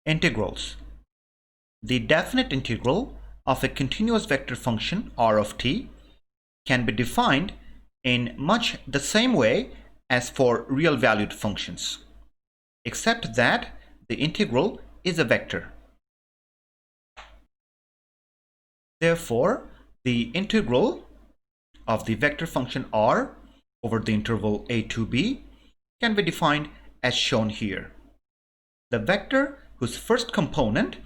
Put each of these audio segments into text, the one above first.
Integrals. The definite integral of a continuous vector function r of t can be defined in much the same way as for real valued functions, except that the integral is a vector. Therefore, the integral of the vector function r over the interval a to b can be defined as shown here. The vector whose first component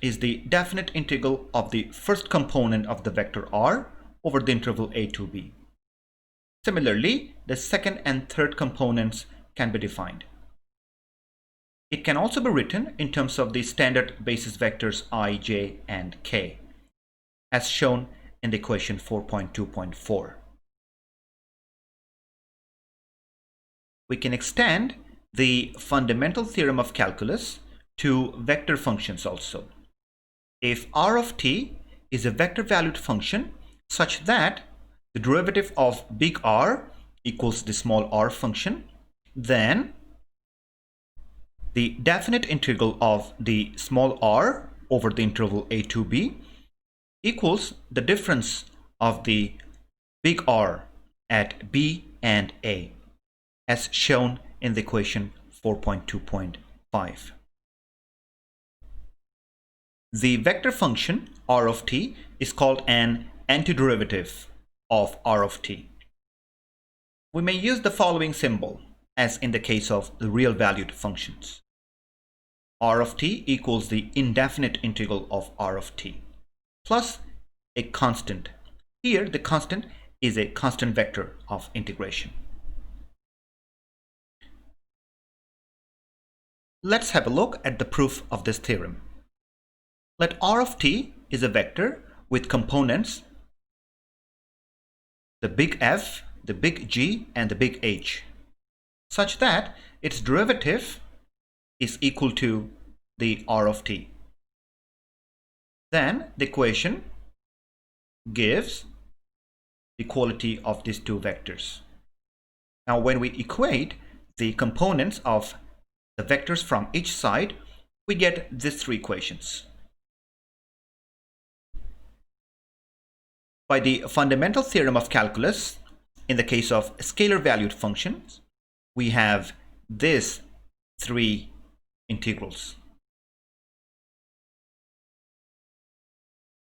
is the definite integral of the first component of the vector r over the interval a to b. Similarly, the second and third components can be defined. It can also be written in terms of the standard basis vectors I, j, and k, as shown in the equation 4.2.4. We can extend the fundamental theorem of calculus to vector functions also. If r of t is a vector valued function such that the derivative of big R equals the small r function, then the definite integral of the small r over the interval a to b equals the difference of the big R at b and a, as shown in the equation 4.2.5. The vector function r of t is called an antiderivative of r of t. We may use the following symbol as in the case of the real valued functions. R of t equals the indefinite integral of r of t plus a constant. Here the constant is a constant vector of integration. Let's have a look at the proof of this theorem. Let r of t is a vector with components the big F, the big G, and the big H, such that its derivative is equal to the r of t. Then the equation gives the quality of these two vectors. Now when we equate the components of the vectors from each side, we get these three equations. By the fundamental theorem of calculus, in the case of scalar valued functions, we have these three integrals.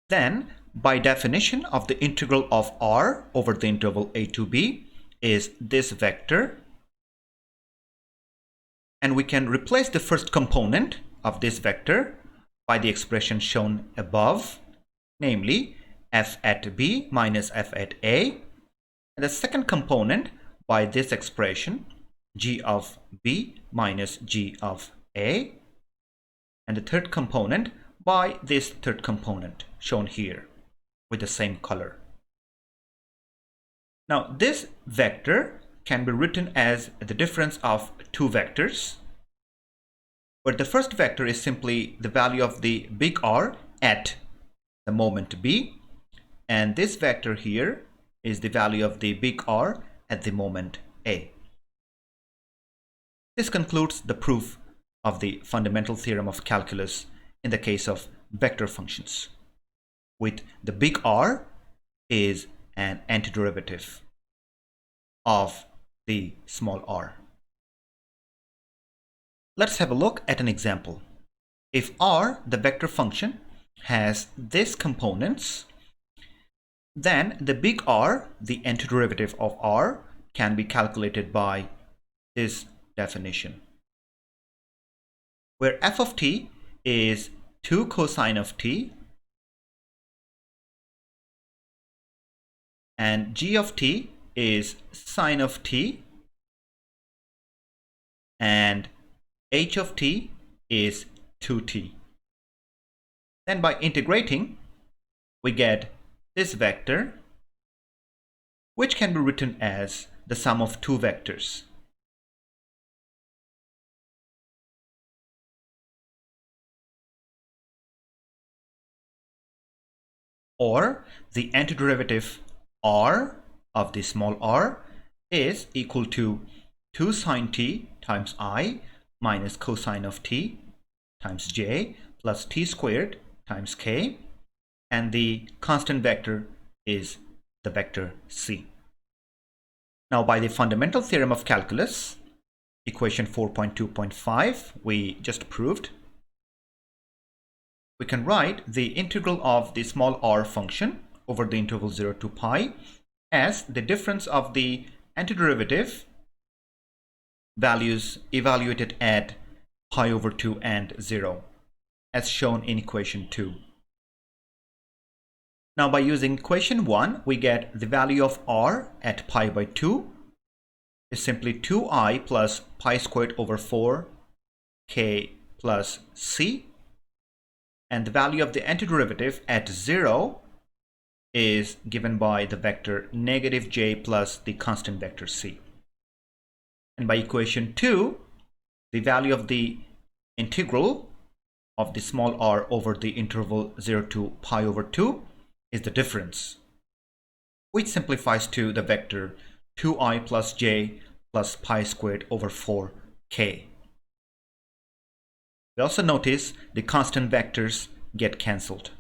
Then, by definition of the integral of r over the interval a to b is this vector, and we can replace the first component of this vector by the expression shown above, namely f at b minus f at a, and the second component by this expression g of b minus g of a, and the third component by this third component shown here with the same color. Now this vector can be written as the difference of two vectors, where the first vector is simply the value of the big R at the moment b, and this vector here is the value of the big R at the moment a. This concludes the proof of the fundamental theorem of calculus in the case of vector functions, with the big R is an antiderivative of the small r. Let's have a look at an example. If r, the vector function, has these components, then the big R, the antiderivative of r, can be calculated by this definition, where f of t is 2 cosine of t and g of t is sine of t and h of t is 2t. Then by integrating, we get this vector, which can be written as the sum of two vectors. Or the antiderivative r of the small r is equal to 2 sine t times I minus cosine of t times j plus t squared times k, and the constant vector is the vector c. Now, by the fundamental theorem of calculus, equation 4.2.5 we just proved, we can write the integral of the small r function over the interval 0 to pi as the difference of the antiderivative values evaluated at pi over 2 and 0, as shown in equation 2. Now, by using equation 1, we get the value of r at pi by 2 is simply 2i plus pi squared over 4 k plus c, and the value of the antiderivative at 0 is given by the vector negative j plus the constant vector c. And by equation 2, the value of the integral of the small r over the interval 0 to pi over 2 is the difference, which simplifies to the vector 2i plus j plus pi squared over 4k. We also notice the constant vectors get cancelled.